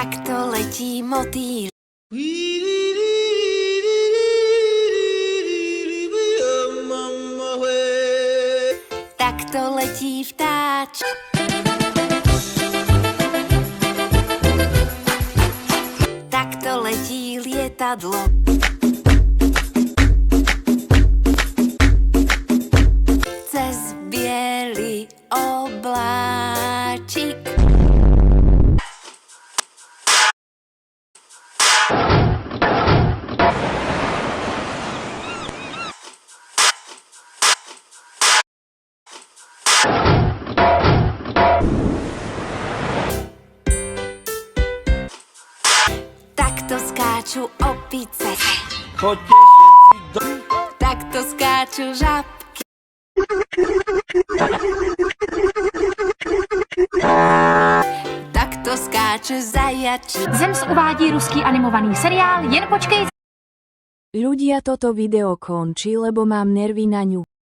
Takto letí motýl. Takto letí vtáč. Takto letí lietadlo. Cez biely obláčik. Takto skáču opice. Chodte všetci do... Takto skáču žabky. Takto skáču zajači. Zems uvádí ruský animovaný seriál Jen počkej. Ľudia, toto video končí, lebo mám nervy na ňu.